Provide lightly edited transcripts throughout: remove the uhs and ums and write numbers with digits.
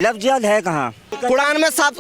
Love जिहाद है कहाँ? कुरान में साफ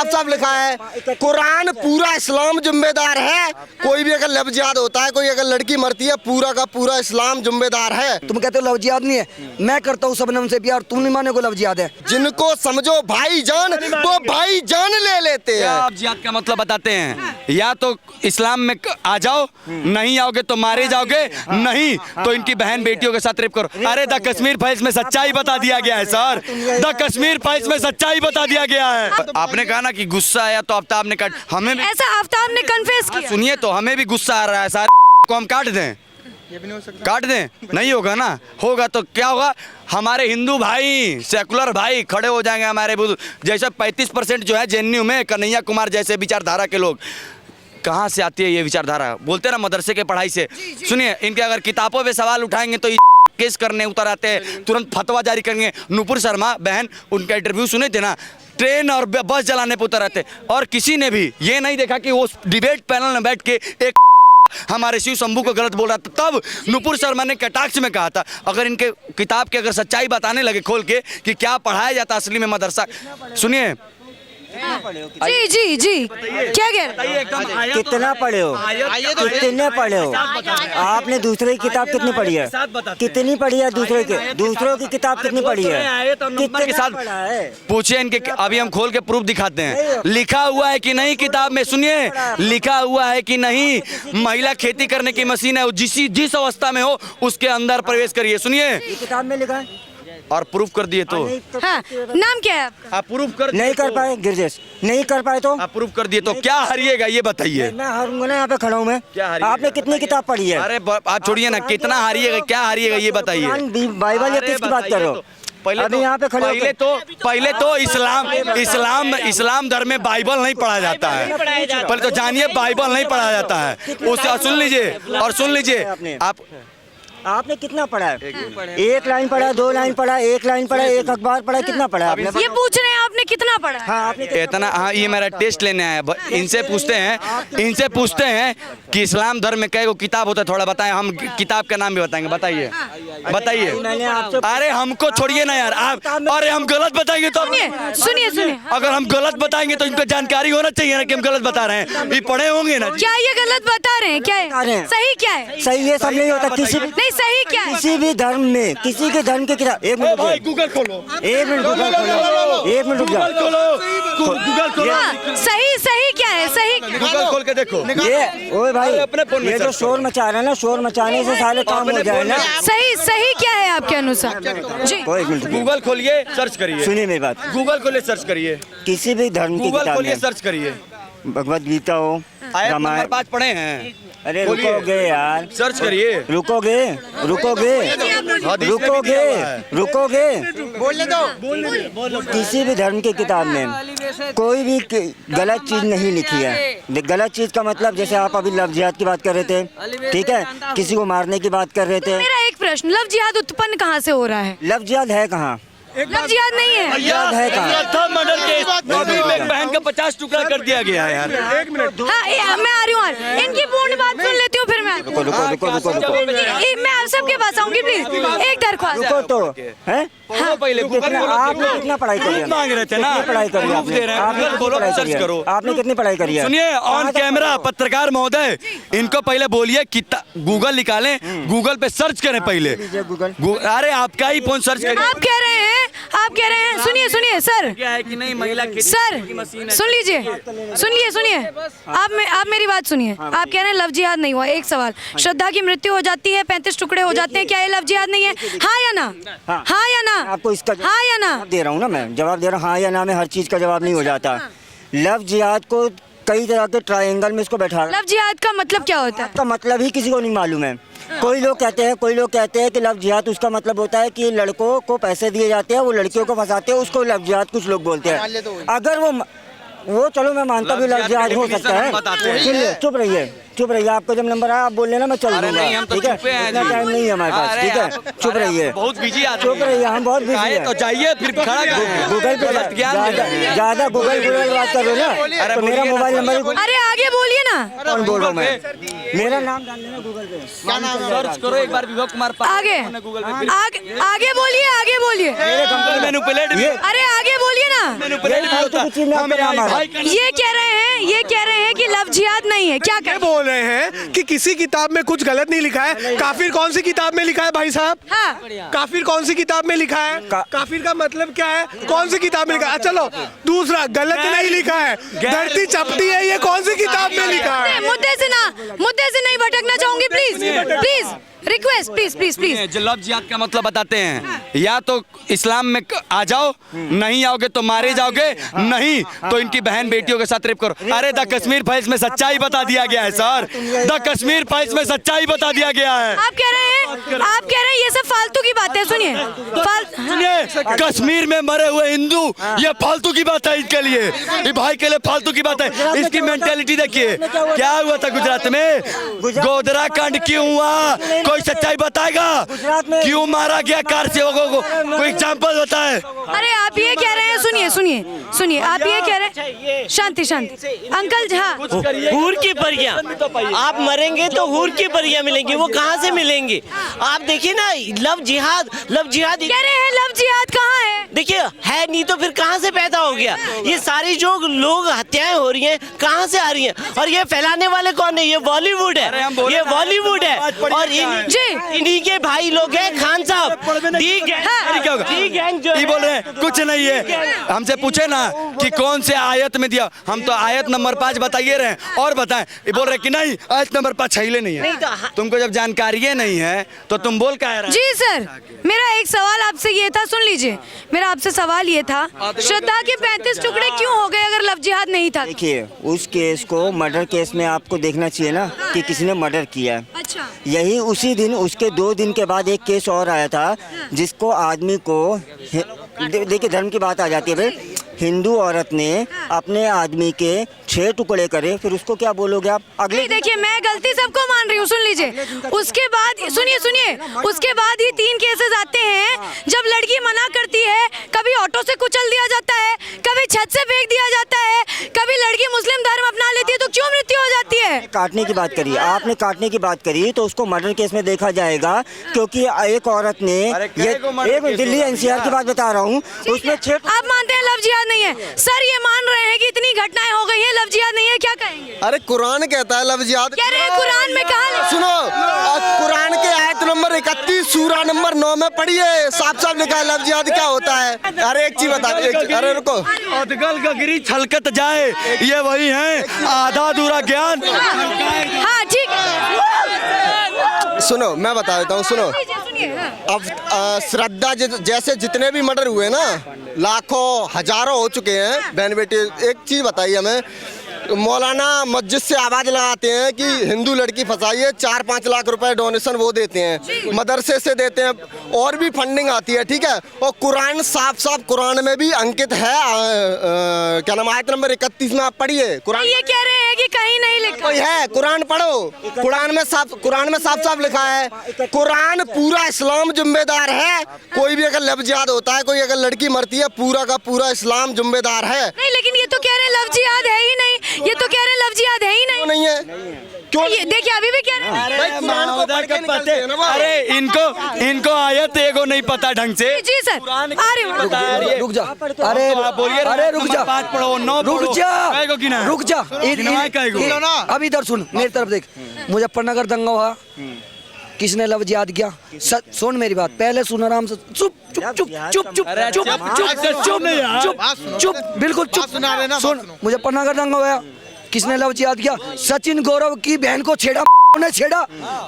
साफ लिखा है, कुरान पूरा इस्लाम जिम्मेदार है। कोई भी अगर लव जिहाद होता है, कोई अगर लड़की मरती है, पूरा का पूरा इस्लाम जिम्मेदार है। तुम कहते हो लव जिहाद नहीं है, मैं करता हूँ शबनम से प्यार, तुम नहीं माने को लव जिहाद है। जिनको समझो भाईजान वो भाईजान ले लेते हैं। आप जिहाद का मतलब बताते हैं, या तो इस्लाम में आ जाओ, नहीं आओगे तो मारे जाओगे, नहीं तो इनकी बहन बेटियों के साथ रेप करो। अरे द कश्मीर फाइल्स में सच्चाई बता दिया गया है सर, द कश्मीर फाइल्स में सच्चाई बता दिया गया है। आपने कहा ना कि गुस्सा आया तो आफ्ताब ने काट, हमें भी ऐसा आफ्ताब ने कन्फेस किया। सुनिए तो हमें भी गुस्सा आ रहा है सारे को हम काट दें, काट दें, नहीं होगा ना, होगा तो क्या होगा, हमारे हिंदू भाई सेकुलर भाई खड़े हो जाएंगे हमारे बुजुर्ग जैसे 35% जो है जेएनयू में कन्हैया कुमार जैसे विचारधारा के लोग। कहाँ से आती है ये विचारधारा? बोलते हैं ना मदरसे के पढ़ाई से। सुनिए, इनके अगर किताबों पे सवाल उठाएंगे तो केस करने उतर आते हैं, तुरंत फतवा जारी करेंगे। नुपुर शर्मा बहन, उनका इंटरव्यू सुने थे ना, ट्रेन और बस जलाने पर उतर आते, और किसी ने भी ये नहीं देखा कि वो डिबेट पैनल में बैठ के एक हमारे शिव शंभू को गलत बोल रहा था। तब नुपुर शर्मा ने कटाक्ष में कहा था, अगर इनके किताब के अगर सच्चाई बताने लगे खोल के कि क्या पढ़ाया जाता असली में मदरसा। सुनिए जी जी जी क्या कह रहे हैं? कितना पढ़े हो, कितने पढ़े हो आपने? दूसरे की किताब कितनी पढ़ी है? कितनी पढ़ी है? दूसरों की किताब कितनी पढ़ी है? के साथ पूछिए इनके, अभी हम खोल के प्रूफ दिखाते हैं, लिखा हुआ है कि नहीं किताब में। सुनिए, लिखा हुआ है कि नहीं, महिला खेती करने की मशीन है, जिस अवस्था में हो उसके अंदर प्रवेश करिए। सुनिए, किताब में लिखा है और प्रूफ कर दिए तो हाँ, नाम क्या है आपका? आप प्रूफ कर नहीं कर पाए, गिरजेश नहीं कर पाए तो आप प्रूफ कर दिए तो क्या हारिएगा ये बताइए? मैं हारूंगा ना, यहाँ पे खड़ा हूँ मैं। क्या हारिएगा? आपने कितनी किताब पढ़ी है? अरे आप छोड़िए ना, कितना हारिएगा, क्या हारिएगा ये बताइए? बाइबल या किसकी बात कर रहे हो? अभी यहाँ पे खड़े पहले तो इस्लाम धर्म में बाइबल नहीं पढ़ा जाता है। पहले तो जानिए बाइबल नहीं पढ़ा जाता है। उससे सुन लीजिए, और सुन लीजिए, आपने कितना पढ़ा है? एक लाइन पढ़ा, 2 लाइन पढ़ा, 1 लाइन पढ़ा, 1 अखबार पढ़ा, कितना पढ़ा आपने? ये पूछ रहे हैं आपने कितना पढ़ा है? हाँ, आपने इतना, हाँ ये मेरा टेस्ट लेने आया। इनसे पूछते हैं कि इस्लाम धर्म में कई गो किताब होता है, थोड़ा बताएं। हम किताब का नाम भी बताएंगे, बताइए बताइए। अरे हमको छोड़िए ना यार आप, अरे हम गलत बताएंगे तो सुनिए अगर हम गलत बताएंगे तो इनको जानकारी होना चाहिए ना कि हम गलत बता रहे हैं, ये पढ़े होंगे ना। क्या ये गलत बता रहे हैं? क्या है सही? क्या है सही? ये सब नहीं होता किसी नहीं, सही क्या है? किसी भी धर्म में, किसी के धर्म की किताब। एक मिनट गूगल खोलो, 1 मिनट गूगल खोलो, 1 मिनट रुक जाओ। गूगल खोलो, सही क्या है? सही गूगल खोल के देखो। ये ओए भाई, ये जो शोर मचा रहे हैं ना, शोर मचाने से सारे काम हो जाए ना। सही क्या है आपके अनुसार? जी ओए, 1 मिनट गूगल खोलिए, सर्च करिए। सुनिए मेरी बात, गूगल खोलिए, सर्च करिए। किसी भी धर्म की गूगल किताब खोलिए, में, सर्च करिए। भगवत गीता हो, आयत नंबर रामायण। 5 पढ़े हैं? अरे खोलिए। रुकोगे यार, सर्च करिए। रुकोगे बोलने दो। किसी भी धर्म की किताब में कोई भी गलत चीज नहीं लिखी है। गलत चीज का मतलब, जैसे आप अभी लव जिहाद की बात कर रहे थे, ठीक है, किसी को मारने की बात कर रहे थे। मेरा एक प्रश्न, लव जिहाद उत्पन्न कहाँ से हो रहा है? लव जिहाद है कहाँ? लव जिहाद नहीं है। जिहाद है कहाँ? मर्डर केस में एक बहन का 50 टुकड़ा कर दिया गया है यार। एक मिनट, हाँ, मैं आ रही हूँ, इनकी पूर्ण बात सुन लेती हूँ, फिर मैं मैं सबके पास आऊंगी। प्लीज एक दरख्वास्त। रुको तो है। पहले आपने कितना पढ़ाई करी है? मांग रहे थे ना, पढ़ाई करी आपने कितनी पढ़ाई करी है? सुनिए, ऑन कैमरा पत्रकार महोदय, इनको पहले बोलिए कि गूगल निकालें, गूगल पे सर्च करें पहले। अरे आपका ही फोन सर्च करें। आप कह रहे हैं सुनिए सर, क्या है कि नहीं, महिला सर सुनिए आप मेरी बात सुनिए। आप कह रहे हैं लव जिहाद नहीं हुआ। एक सवाल, श्रद्धा की मृत्यु हो जाती है, 35 टुकड़े हो जाते हैं, क्या ये लव जिहाद नहीं है? हाँ या ना? हाँ या ना? आपको इसका हाँ या ना दे रहा हूँ ना, मैं जवाब दे रहा हूँ। हाँ या ना में हर चीज का जवाब नहीं हो जाता। लव जिहाद को कई तरह के ट्रायंगल में इसको बैठा। लव जिहाद का मतलब क्या होता है? का मतलब ही किसी को नहीं मालूम है। कोई लोग कहते हैं कि लव जिहाद उसका मतलब होता है कि लड़कों को पैसे दिए जाते हैं, वो लड़कियों को फंसाते हैं, उसको लव जिहाद कुछ लोग बोलते हैं। अगर वो चलो मैं मानता भी लव जिहाद हो सकता है। सुनिए, चुप चुप रहिए, आपको जब नंबर आया आप बोल लेना, मैं चल अरे दूंगा। नहीं, हम तो ठीक है, चुप हैं इतना जी। टाइम नहीं है हमारे पास। अरे ठीक है, आप- चुप अरे रहिए, आप बहुत बिजी आदमी चुप रहिए, हम बहुत बिजी काहे हैं। तो चाहिए फिर खड़ा कर गूगल पे गलत ज्ञान दे रहे हैं। ज्यादा गूगल बात कर रहे हो ना, अरे तो मेरा बोलिए ना, मोबाइल नंबर ही अरे आगे बोलिए ना, कौन बोल रहा हूँ मैं? गूगल मेरा नाम डाल लेना गूगल पे, सर्च करो एक बार विभव कुमार आगे गूगल पे आगे बोलिए, आगे बोलिए, मेरे कंपनी मैनिपुलेट भी अरे आगे बोलिए ना। मैनिपुलेट भी होता फालतू की चीज़ में आपका नाम आ रहा है। ये कह रहे हैं कि लव जिहाद नहीं है, क्या ये करें? बोल रहे हैं कि किसी किताब में कुछ गलत नहीं लिखा है। काफिर कौन सी किताब में लिखा है भाई साहब? हाँ, काफिर कौन सी किताब में लिखा है? काफिर का मतलब क्या है? कौन सी किताब में लिखा है? चलो दूसरा, गलत नहीं लिखा है, धरती चपटी है, ये कौन सी किताब में लिखा है? मुद्दे से नहीं भटकना चाहूंगी, please please, request, please please please. जो लव जिहाद का मतलब बताते हैं, या तो इस्लाम में आ जाओ, नहीं आओगे तो मारे जाओगे, नहीं तो इनकी बहन बेटियों के साथ रेप करो। अरे द कश्मीर फाइल्स में सच्चाई बता दिया गया है सर, द कश्मीर फाइल्स में सच्चाई बता दिया गया है। आप कह रहे हैं ये सब फालतू की बातें, सुनिए सुनिए, कश्मीर में मरे हुए हिंदू, ये फालतू की बात है इनके लिए, ये भाई के लिए फालतू की बात है। इसकी मेंटेलिटी देखिए, क्या हुआ था गुजरात में, गोधरा कांड क्यों हुआ, कोई सच्चाई बताएगा? क्यों मारा गया कार सेवकों को, कोई एग्जाम्पल बताए? अरे आप ये कह रहे हैं, सुनिए, आप ये कह रहे हैं, शांति अंकल जी, हाँ, हूर की परियां, आप मरेंगे तो हूर की परियां मिलेंगी, वो कहाँ से मिलेंगी? आप देखिए ना, लव जिहाद कह रहे हैं लव जिहाद कहाँ है? देखिए है नहीं तो फिर कहाँ से पैदा हो गया? ये सारी जो लोग हत्याएं हो रही हैं कहाँ से आ रही हैं? और ये फैलाने वाले कौन है? ये बॉलीवुड अरे हम है, बोले ये ना, बॉलीवुड है, और जी। इन्हीं के भाई लोग हैं खान साहब, डी गैंग जो ये बोल रहे हैं कुछ नहीं है। हमसे पूछे ना कि कौन से आयत में दिया, हम तो आयत नंबर 5 बताइए रहे हैं, और बताएं। ये बोल रहे कि नहीं आयत नंबर 5 छीले नहीं है। तुमको जब जानकारी नहीं है तो तुम बोल क्या रहे? जी सर, मेरा एक सवाल आपसे ये था, सुन लीजिए, मेरा आपसे सवाल ये था, श्रद्धा के 35 टुकड़े क्यों हो गए अगर लव जिहाद नहीं था? देखिए, उस केस को मर्डर केस में आपको देखना चाहिए ना कि किसी ने मर्डर किया है। अच्छा, यही उसी दिन, उसके 2 दिन के बाद एक केस और आया था जिसको आदमी को देखिए, धर्म की बात आ जाती है भाई, हिंदू औरत ने अपने आदमी के 6 टुकड़े करे, फिर उसको क्या बोलोगे आप? अगले नहीं देखिए, मैं गलती सबको मान रही हूँ, सुन लीजिए, उसके बाद सुनिए, उसके बाद ही 3 केसेस आते हैं जब लड़की मना करती है, कभी ऑटो से कुचल दिया जाता है, कभी छत से फेंक दिया जाता है, कभी लड़की मुस्लिम धर्म अपना लेती है, तो क्यों मृत्यु हो जाती है? काटने की बात करी आपने, काटने की बात करी तो उसको मर्डर केस में देखा जाएगा, क्योंकि एक औरत ने एक दिल्ली एनसीआर की बात बता रहा हूँ, उसमें 6 आप मानते हैं लव जिहाद नहीं है? सर ये मान रहे हैं कि इतनी घटनाएं हो गई हैं, लव जिहाद नहीं है, क्या कहेंगे? अरे कुरान कहता है लव जिहाद। कह रहे हैं कुरान में कहा, सुनो, कुरान के आयत नंबर 31 सूरा नंबर 9 में पढ़िए, साफ साफ लिखा है लव जिहाद क्या होता है। अरे एक चीज बता, अरे रुको, अदगल का गिरी छलकत जाए, ये वही है आधा अधूरा ज्ञान। हाँ ठीक है, सुनो मैं बता देता हूँ, सुनो। सुनिए, हाँ। अब श्रद्धा जैसे जितने भी मर्डर हुए ना, लाखों हजारों हो चुके हैं बहन बेटी। एक चीज बताइए हमें, मौलाना मस्जिद से आवाज लगाते हैं कि हिंदू लड़की फंसाइए, 4-5 लाख रुपए डोनेशन वो देते हैं, मदरसे से देते हैं, और भी फंडिंग आती है, ठीक है। और कुरान साफ साफ कुरान में भी अंकित है, क्या नाम, आयत नंबर 31 में आप पढ़िए। कुरान ये कह रहे हैं कि कहीं नहीं लिखा कोई है, कुरान पढ़ो, कुरान में साफ साफ लिखा है, कुरान पूरा इस्लाम जिम्मेदार है। कोई भी अगर लव जिहाद होता है, कोई अगर लड़की मरती है, पूरा का पूरा इस्लाम जिम्मेदार है। नहीं, लेकिन ये तो कह रहे हैं लव जिहाद है ही नहीं, ये तो कह रहे हैं लव जिहाद है ही क्यों नहीं। नहीं है? क्यों? ये देखिए, अभी भी कह रहे हैं। भाई कुरान को पढ़ के निकलते हैं ना वो। अरे इनको आयत एगो नहीं पता ढंग से। जी सर, आ रही हूँ। रुक जा, अरे बोलिए, अरे रुक जा, 5 पढ़ो, 9 रुक जा, रुक जा, गिनवाए अब इधर सुन, मेरी तरफ देख। मुजफ्फरनगर दंगा हुआ, किसने लव जिहाद किया? सुन मेरी बात, पहले सुन आराम से, चुप चुप चुप चुप चुप चुप चुप चुप, बिल्कुल चुप। सुन, मुजफ्फरनगर दंगा हुआ, किसने लव जिहाद किया? सचिन गौरव की बहन को छेड़ा ने छेड़ा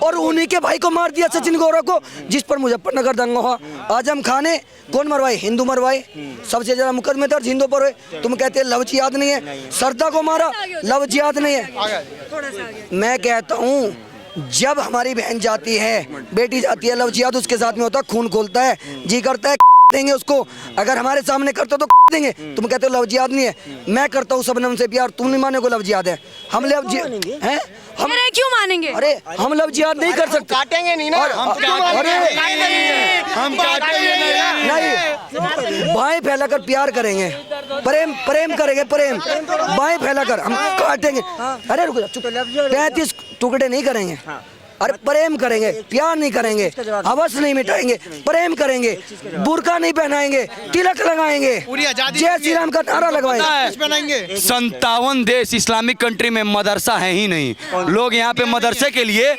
और उन्हीं के भाई को मार दिया, सचिन गौरव को, जिस पर मुजफ्फरनगर दंगा हुआ। आजम खान ने कौन मरवाए? हिंदू मरवाए, सबसे ज्यादा मुकदमे दर्ज हिंदू पर हुए। तुम कहते हैं लव जिहाद नहीं है, श्रद्धा को मारा, लव जिहाद नहीं है। मैं कहता हूँ जब हमारी बहन जाती है, बेटी जाती है, लव जिहाद उसके साथ में होता है, खून खोलता है, जी करता है देंगे उसको। अगर हमारे सामने करते हो तो देंगे। तुम कहते हो लव जिहाद नहीं है, मैं करता हूँ शबनम से प्यार, तुम नहीं मानोगे लव जिहाद है। हम लव जिहाद हैं, हम कह रहे हैं, क्यों मानेंगे? अरे हम लव जिहाद नहीं कर सकते। काटेंगे नहीं ना, अरे हम काटेंगे नहीं, बाएं फैलाकर प्यार करेंगे, प्रेम प्रेम करेंगे, प्रेम बाएं फैलाकर हम काटेंगे। अरे रुको, 35 टुकड़े नहीं करेंगे, अरे प्रेम करेंगे, प्यार नहीं करेंगे, हवस नहीं मिटाएंगे, प्रेम करेंगे, बुर्का नहीं पहनाएंगे, तिलक लगाएंगे, जय श्री राम का नारा लगवाएंगे। 57 देश इस्लामिक कंट्री में मदरसा है ही नहीं। लोग यहाँ पे मदरसे के लिए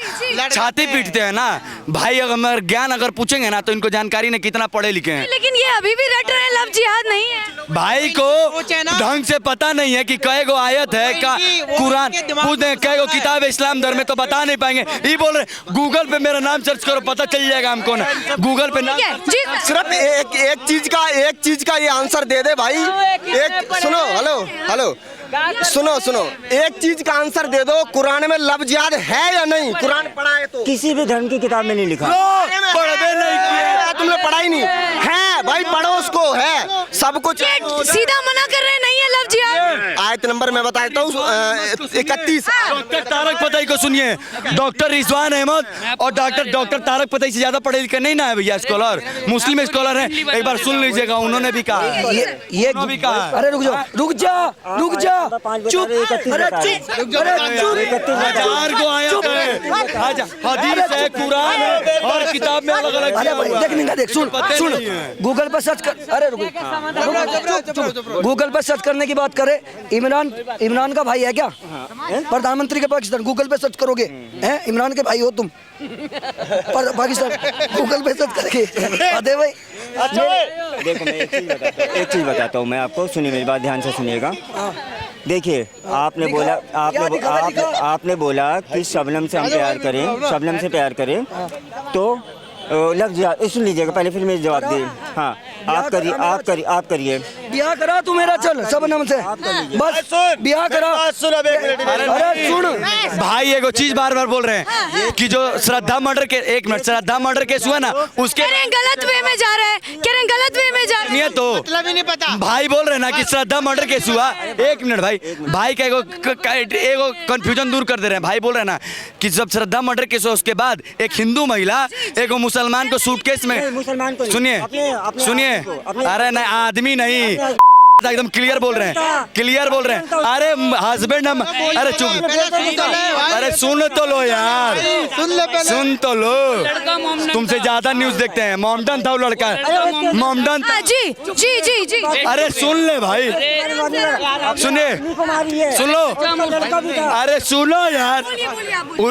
छाती पीटते हैं ना भाई। अगर ज्ञान अगर पूछेंगे ना तो इनको जानकारी नहीं कितना पढ़े लिखे हैं। लेकिन ये अभी भी रट रहे हैं लव जिहाद नहीं है। भाई को ढंग से पता नहीं है कि कई गो आयत है का कुरान, पूछे कई गो किताब है इस्लाम धर्म में तो बता नहीं पाएंगे। ये बोल रहे गूगल पे मेरा नाम सर्च करो पता चल जाएगा हमको ना। गूगल पे नाम सिर्फ एक चीज का ये आंसर दे दे भाई। एक सुनो, हेलो सुनो, एक चीज का आंसर दे दो, कुरान में लव जिहाद है या नहीं? कुरान पढ़ा है तो किसी भी धर्म की किताब में नहीं लिखा। पढ़े नहीं किया, तुमने पढ़ा ही नहीं है भाई, पढ़ो उसको, है सब कुछ। सीधा मना कर रहे हैं, नहीं है लव जिहाद। आयत नंबर मैं बताता हूँ 31। डॉक्टर तारक पताई को सुनिए, डॉक्टर रिजवान अहमद और डॉक्टर तारक पताई से ज्यादा पढ़े लिखे नहीं ना है भैया, स्कॉलर मुस्लिम स्कॉलर है। एक बार सुन लीजिएगा, उन्होंने भी कहा ये भी कहा। अरे रुक जा चुप, अरे चुप, हजार को आयत है, हदीस है, कुरान है और किताब में अलग अलग अरे भाई देखने का देख, सुन गूगल पर सर्च कर। अरे रुको, गूगल पर सर्च करने की बात करें, इमरान का भाई है क्या प्रधानमंत्री के पाकिस्तान? गूगल पे सर्च करोगे हैं, इमरान के भाई हो तुम पाकिस्तान, गूगल पे सर्च करके आते भाई। देखो मैं एक चीज बताता हूँ मैं आपको, सुनिए मेरी बात ध्यान से सुनिएगा। देखिए आपने बोला कि शबनम से हम प्यार करें, शबनम से प्यार करें तो लव जिहाद। सुन लीजिएगा, पहले फिर मेरे जवाब दिए। हाँ आप करिए ब्याह करा तू मेरा, चल शबनम से बस ब्याह करा। अरे सुन भाई, एगो चीज बार बार बोल रहे हैं कि जो श्रद्धा मर्डर के, एक मिनट, श्रद्धा मर्डर केस हुआ ना उसके गलत वे में जा रहे हैं, गलत वे में जा रहे हैं तो मतलब ही नहीं पता। भाई बोल रहे हैं ना कि श्रद्धा मर्डर केस हुआ। एक मिनट भाई का एगो कंफ्यूजन दूर कर दे रहे हैं। भाई बोल रहे हैं ना कि जब श्रद्धा मर्डर केस हुआ उसके बाद एक हिंदू महिला एगो मुसलमान को सूटकेस में, सुनिए अरे नहीं आदमी नहीं, एकदम क्लियर बोल रहे हैं, अरे हस्बैंड हम, अरे चुप, अरे सुन तो लो यार, सुन तो लो, तुमसे ज्यादा न्यूज देखते हैं। मोमडन था वो लड़का, मोमडन जी। अरे सुन ले भाई, सुनिए, सुन लो, अरे सुनो यार,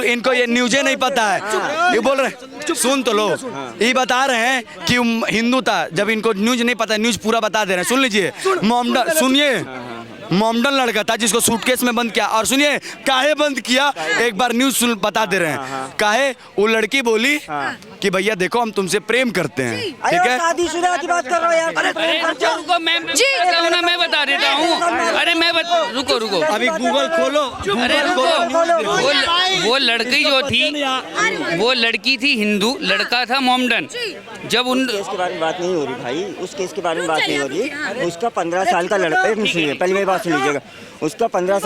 इनको ये न्यूज़े नहीं पता है, ये बोल रहे, सुन तो लो, ये बता रहे हैं कि हिंदू था, जब इनको न्यूज नहीं पता, न्यूज पूरा बता दे रहे हैं। सुन लीजिए, मोमडन, सुनिए, मोमडन लड़का था जिसको सूटकेस में बंद किया, और सुनिए काहे बंद किया, एक बार न्यूज बता दे रहे हैं। काहे? वो लड़की बोली कि भैया देखो हम तुमसे प्रेम करते हैं, ठीक है? शादीशुदा की बात कर रहे हो यार। रुको मैं बता देता हूँ। अरे रुको अभी गूगल खोलो। अरे रुको, वो लड़की जो थी, वो लड़की थी हिंदू, लड़का था मोमडन। जब उन केस के बारे में बात नहीं हो रही भाई, उस केस के बारे में बात नहीं हो रही। उसका 15 साल का लड़का, पहले मेरी बात सुन लीजिएगा, उसका 15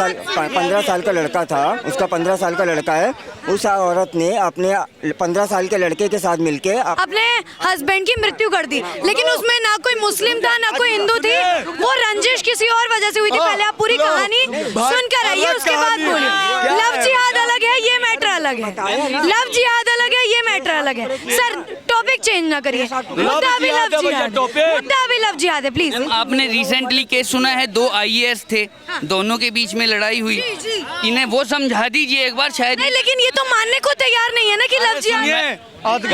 साल का लड़का था, उसका 15 साल का लड़का है। उस औरत ने अपने 15 साल के लड़के के साथ मिलके अपने हस्बैंड की मृत्यु कर दी, लेकिन उसमें ना कोई मुस्लिम था ना कोई हिंदू थी, वो रंजिश किसी और वजह से हुई थी। पहले आप पूरी कहानी सुनकर आइए, उसके बाद बोलिए। लव जिहाद अलग है, ये मैटर अलग है। लव जिहाद अलग है, ये मैटर अलग है। सर टॉपिक चेंज ना करिए, मुद्दा भी लव जिहाद है, प्लीज। आपने रिसेंटली केस सुना है, 2 IAS थे, दोनों के बीच में लड़ाई हुई, इन्हें वो समझा दीजिए एक बार शायद। नहीं, लेकिन ये तो मानने को तैयार नहीं है ना कि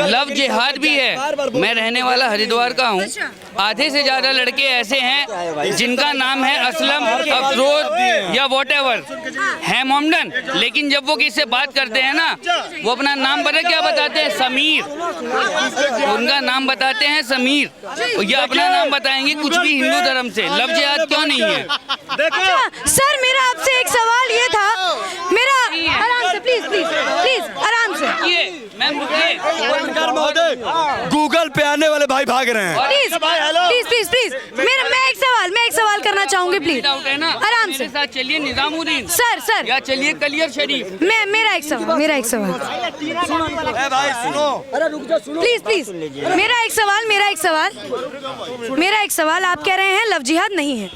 लव जिहाद भी है। मैं रहने वाला हरिद्वार का हूँ, आधे से ज्यादा लड़के ऐसे हैं जिनका नाम है असलम, अफरोज या वॉटेवर है मोमडन, लेकिन जब वो किससे बात करते हैं ना, वो अपना नाम पता क्या बताते हैं? समीर। उनका नाम बताते हैं समीर, या अपना नाम बताएंगे कुछ भी हिंदू धर्म से। लव जिहाद क्यों नहीं है? अच्छा सर, मेरा आपसे एक सवाल ये था, मेरा आराम से प्लीज आराम से। मैम रुकिए, गूगल पे आने वाले भाई भाग रहे हैं। प्लीज प्लीज प्लीज प्लीज मैं एक सवाल करना चाहूंगी प्लीज, डाउट है ना, आराम से। मेरे साथ चलिए निजामुद्दीन सर या चलिए कलियर शरीफ। मेरा एक सवाल भाई सुनो, प्लीज मेरा एक सवाल आप कह रहे हैं लव जिहाद नहीं है,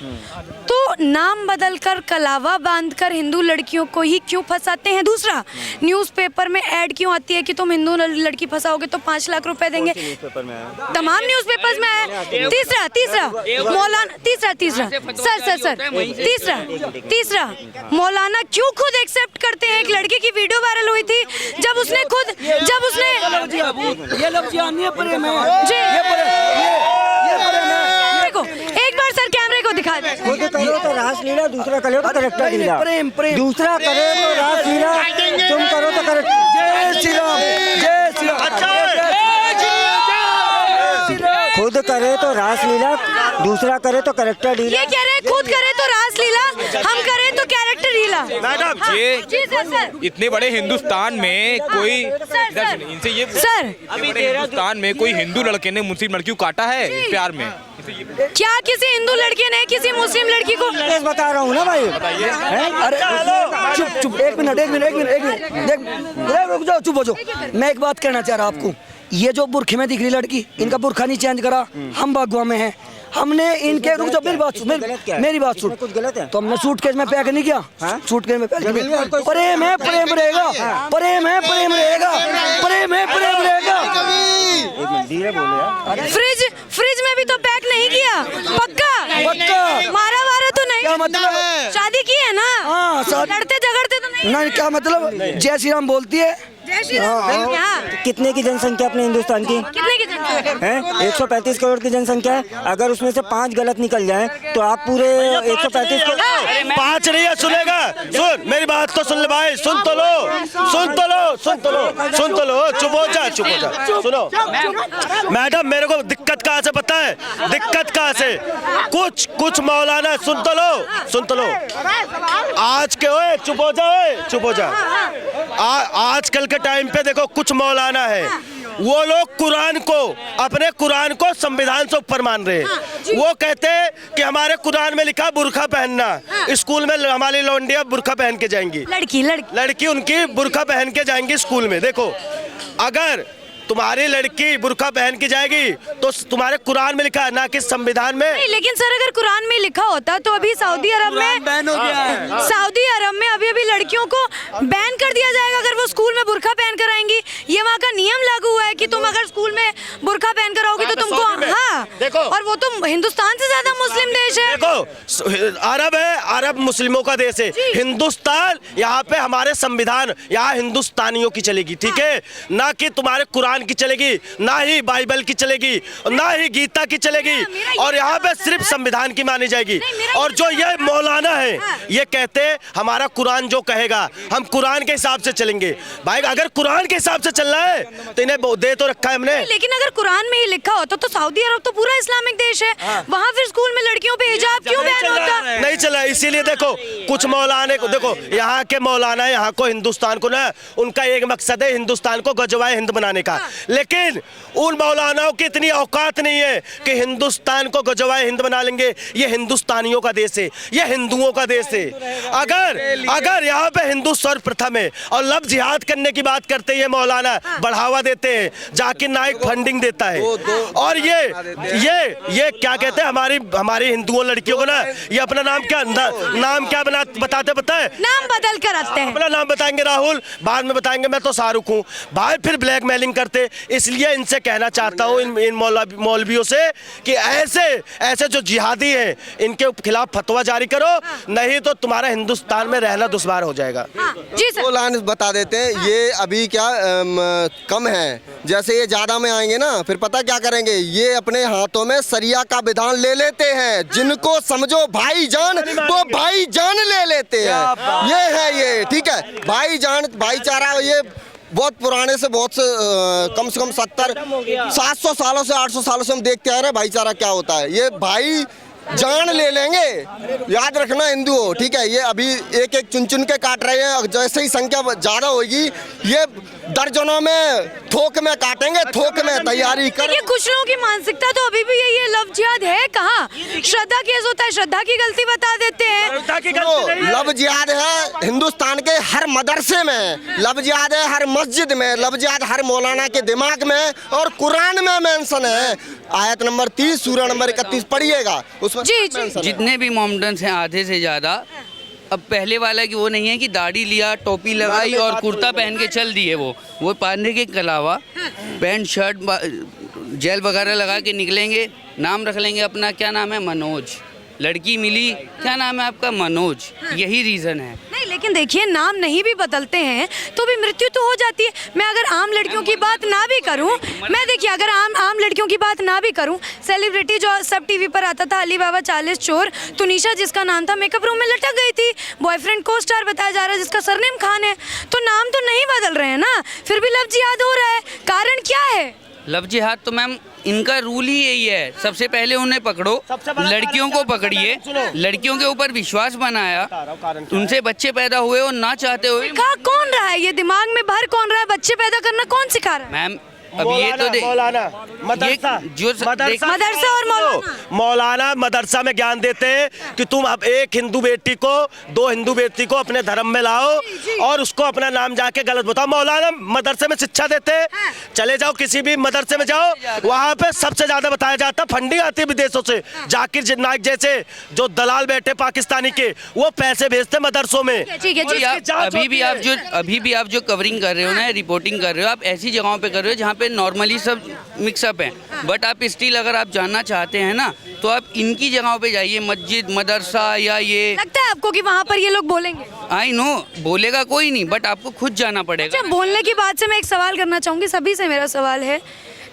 तो नाम बदलकर कलावा बांधकर हिंदू लड़कियों को ही क्यों फंसाते हैं? दूसरा, न्यूज़पेपर में ऐड क्यों आती है कि तुम हिंदू लड़की फंसाओगे तो 5 लाख रुपए देंगे? तमाम न्यूज़पेपर्स में आया। तीसरा मौलाना क्यों खुद एक्सेप्ट करते हैं? एक लड़के की वीडियो वायरल हुई थी जब उसने ये लफ्ज़ नहीं है, प्रेम है जी ये देखो, एक बार सर कैमरे को दिखा दे। खुद करो तो रासलीला, दूसरा करो तो करेक्टर लीला। प्रेम दूसरा करो तो रासलीला, तुम करो तो करेक्टर। जय श्री राम, जय श्री राम। खुद करे तो रासलीला, दूसरा करे तो करेक्टर लीला। ये कह रहे हैं खुद करे तो रासलीला, हम करें तो कैरेक्टर लीला। मैडम जी सर। इतने बड़े हिंदुस्तान में कोई सर इनसे ये सर इतने बड़े हिंदुस्तान में कोई हिंदू लड़के ने मुस्लिम लड़की को काटा है प्यार में? क्या किसी हिंदू लड़के ने किसी मुस्लिम लड़की को? मैं बता रहा हूँ ना भाई। अरे चुप एक मिनट रुक जाओ, चुप हो जाओ। मैं एक बात कहना चाह रहा आपको, ये जो बुरखे में दिख रही लड़की, इनका बुरखा नहीं चेंज करा, हम बागवा में हैं, हमने इनके रुक जाओ, मेरी बात सुन। कुछ गलत है तो हमने सूटकेस में पैक नहीं किया, सूटकेस में पैक नहीं। प्रेम है प्रेम रहेगा। धीरे बोलो यार। फ्रिज में भी तो पैक नहीं किया, पक्का मारा तो नहीं? क्या मतलब? शादी की है ना? हाँ, लड़ते झगड़ते तो नहीं? नहीं, क्या मतलब? जय श्री राम बोलती है। जय श्री राम। यहाँ कितने की जनसंख्या अपने हिंदुस्तान की कितने की जनसंख्या है? 135 करोड़ की जनसंख्या है। अगर उसमें से 5 गलत निकल जाए तो आप पूरे 135 करोड़। 5 नहीं है, सुनेगा? सुन मेरी बात तो सुन ले भाई, सुन तो लो, चुप हो जा। सुनो मैडम, मेरे को दिक्कत कहाँ से पता है? दिक्कत कहाँ से? कुछ मौलाना, सुन तो लो। आज के ओए चुप हो जा। आजकल के टाइम पे देखो, कुछ मौलाना है, वो लोग अपने कुरान को संविधान से ऊपर मान रहे हैं। वो कहते हैं कि हमारे कुरान में लिखा बुर्खा पहनना, स्कूल में हमारी लौंडिया बुर्खा पहन के जाएंगी, लड़की उनकी बुर्खा पहन के जाएंगी स्कूल में। देखो, अगर तुम्हारी लड़की बुर्का पहन के जाएगी तो तुम्हारे कुरान में लिखा है, ना कि संविधान में। नहीं, लेकिन सर अगर कुरान में लिखा होता तो अभी सऊदी अरब में अभी लड़कियों को बैन कर दिया जाएगा अगर वो स्कूल में बुर्का पहन कर आएंगी। ये वहाँ का नियम लागू हुआ है कि तुम अगर स्कूल में बुर्का पहन कर आओगी तो तुमको, देखो, और वो तो हिंदुस्तान से ज्यादा मुस्लिम देश है। देखो, अरब है, अरब मुस्लिमों का देश है। हिंदुस्तान, यहाँ पे हमारे संविधान, यहाँ हिंदुस्तानियों की चलेगी, ठीक है? ना कि तुम्हारे कुरान की चलेगी, ना ही बाइबल की चलेगी, ना ही गीता की चलेगी, और यहाँ पे सिर्फ संविधान की मानी जाएगी। और जो ये मौलाना है, ये कहते हैं हमारा कुरान जो कहेगा हम कुरान के हिसाब से चलेंगे। भाई अगर कुरान के हिसाब से चलना है तो इन्हें दे तो रखा है हमने। लेकिन अगर कुरान में ही लिखा होता तो सऊदी अरब तो पूरा इस्लामिक देश है, वहाँ फिर स्कूल में लड़कियों पे हिजाब क्यों बैन होता? नहीं चला, इसीलिए देखो कुछ मौलाने को, देखो यहाँ के मौलाना, यहाँ को हिंदुस्तान को ना, उनका एक मकसद है हिंदुस्तान को गजवाए हिंद बनाने का। लेकिन उन मौलानाओं की इतनी औकात नहीं है कि हिंदुस्तान को गजवाए हिंद बना लेंगे। ये हिंदुस्तानियों का देश है, ये हिंदुओं का देश है। अगर यहाँ पे हिंदू सर्वप्रथम है और लव जिहाद करने की बात करते हैं, ये मौलाना बढ़ावा देते हैं, जाकिर नाइक फंडिंग देता है, और ये क्या कहते हैं, हमारी हिंदुओं लड़कियों को ना, ये अपना नाम क्या बताते पता है? नाम बदल कर आते हैं। अपना नाम बताएंगे राहुल, बाद में बताएंगे मैं तो शाहरुख हूँ भाई, फिर ब्लैकमेलिंग करते। इसलिए इनसे कहना चाहता हूँ, इन मौलवियों से, कि ऐसे जो जिहादी हैं इनके खिलाफ फतवा जारी करो, नहीं तो तुम्हारा हिंदुस्तान में रहना दुश्वार हो जाएगा। जी सर, दो लाइन बता देते हैं। ये अभी क्या कम है, जैसे ये ज्यादा में आएंगे ना, फिर पता क्या करेंगे, ये अपने हाथों में सरिया का विधान ले लेते हैं। जिनको समझो भाईजान, वो भाईजान ले लेते हैं। ये ठीक है, भाईचारा ये बहुत पुराने से बहुत से कम से कम 700 सालों से 800 सालों से हम देखते आ रहे हैं भाईचारा क्या होता है। ये भाई जान ले लेंगे। याद रखना हिंदू हो, ठीक है, ये अभी एक एक चुन चुन के काट रहे हैं, जैसे ही संख्या ज्यादा होगी ये दर्जनों में थोक में काटेंगे, थोक में तैयारी कर। देखिए कुछ लोगों की मानसिकता तो अभी भी यही है, लव जिहाद है कहाँ? श्रद्धा केस होता है, श्रद्धा की गलती बता देते हैं। लव जिहाद है हिंदुस्तान के हर मदरसे में, लव जिहाद है हर मस्जिद में, लव जिहाद हर मौलाना के दिमाग में, और कुरान में मेंशन है, आयत नंबर 30 सूरा नंबर 31 पढ़िएगा उसमें mention है। जितने भी मोमडन्स हैं आधे से ज़्यादा अब पहले वाला कि वो नहीं है कि दाढ़ी लिया, टोपी लगाई और कुर्ता पहन के चल दिए, वो पहनने के अलावा पैंट शर्ट जेल वगैरह लगा के निकलेंगे, नाम रख लेंगे अपना, क्या नाम है, मनोज, लड़की मिली, क्या नाम है आपका, मनोज, यही रीज़न है। नहीं लेकिन देखिए नाम नहीं भी बदलते हैं तो भी मृत्यु तो हो जाती है। मैं अगर आम लड़कियों की बात ना भी करूं, मैं देखिए अगर आम लड़कियों की बात ना भी करूं, सेलिब्रिटी जो सब टीवी पर आता था, अली बाबा 40 चोर, तुनिशा जिसका नाम था मेकअप रूम में लटक गई थी, बॉयफ्रेंड को स्टार बताया जा रहा है जिसका सरनेम खान है, तो नाम तो नहीं बदल रहे हैं ना, फिर भी लव जिहाद हो रहा है, कारण क्या है? लव जिहाद तो मैम इनका रूल ही यही है, सबसे पहले उन्हें पकड़ो, लड़कियों को पकड़िए, लड़कियों के ऊपर विश्वास बनाया, उनसे बच्चे पैदा हुए और ना चाहते हुए। कौन रहा है ये दिमाग में भर कौन रहा है, बच्चे पैदा करना कौन सिखा रहा है? मैम अब ये तो मदरसा और मौलाना मदरसा में ज्ञान देते हैं कि तुम अब एक हिंदू बेटी को, दो हिंदू बेटी को अपने धर्म में लाओ और उसको अपना नाम जाके गलत बताओ। मौलाना मदरसे में शिक्षा देते हैं, चले जाओ किसी भी मदरसे में जाओ, वहाँ पे सबसे ज्यादा बताया जाता है, फंडिंग आती है विदेशों से, जाकिर नाइक जैसे जो दलाल बैठे पाकिस्तानी के, वो पैसे भेजते मदरसों में। अभी भी आप जो कवरिंग कर रहे हो ना, रिपोर्टिंग कर रहे हो, आप ऐसी जगहों पे कर रहे हो जहाँ पे नॉर्मली सब मिक्सअप है, बट आप स्टिल अगर आप जानना चाहते हैं ना तो आप इनकी जगहों पे जाइए, मस्जिद, मदरसा, या ये लगता है आपको कि वहाँ पर ये लोग बोलेंगे? आई नो बोलेगा कोई नहीं, बट आपको खुद जाना पड़ेगा। अच्छा, बोलने की बात से मैं एक सवाल करना चाहूँगी, सभी से मेरा सवाल है,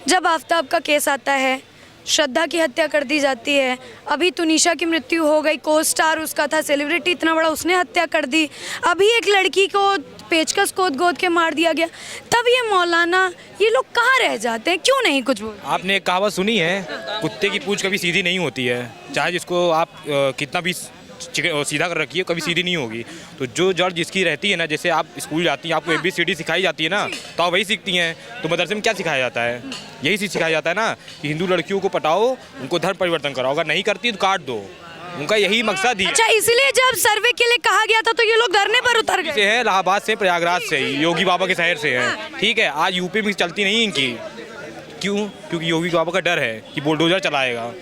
जब आफ्ताब का केस आता है, श्रद्धा की हत्या कर दी जाती है, अभी तुनिशा की मृत्यु हो गई, को स्टार उसका था, सेलिब्रिटी इतना बड़ा, उसने हत्या कर दी, अभी एक लड़की को पेचकस गोद के मार दिया गया, तब ये मौलाना, ये लोग कहाँ रह जाते हैं, क्यों नहीं कुछ बोल? आपने एक कहावत सुनी है, कुत्ते की पूंछ कभी सीधी नहीं होती है, चाहे जिसको आप कितना भी सीधा कर रखिए, कभी सीधी नहीं होगी। तो जो जड़ जिसकी रहती है ना, जैसे आप स्कूल जाती हैं, आपको ABCD सिखाई जाती है ना, तो आप वही सीखती हैं। तो मदरसे में क्या सिखाया जाता है? यही चीज़ सिखाया जाता है ना कि हिंदू लड़कियों को पटाओ, उनको धर्म परिवर्तन कराओ, अगर नहीं करती तो काट दो, उनका यही मकसद ही। अच्छा, इसलिए जब सर्वे के लिए कहा गया था तो ये लोग धरने पर उतर गए? है इलाहाबाद से, प्रयागराज से, योगी बाबा के शहर से है, ठीक है, आज यूपी में चलती नहीं इनकी, क्यों? क्योंकि योगी बाबा का डर है कि बुलडोजर चलाएगा।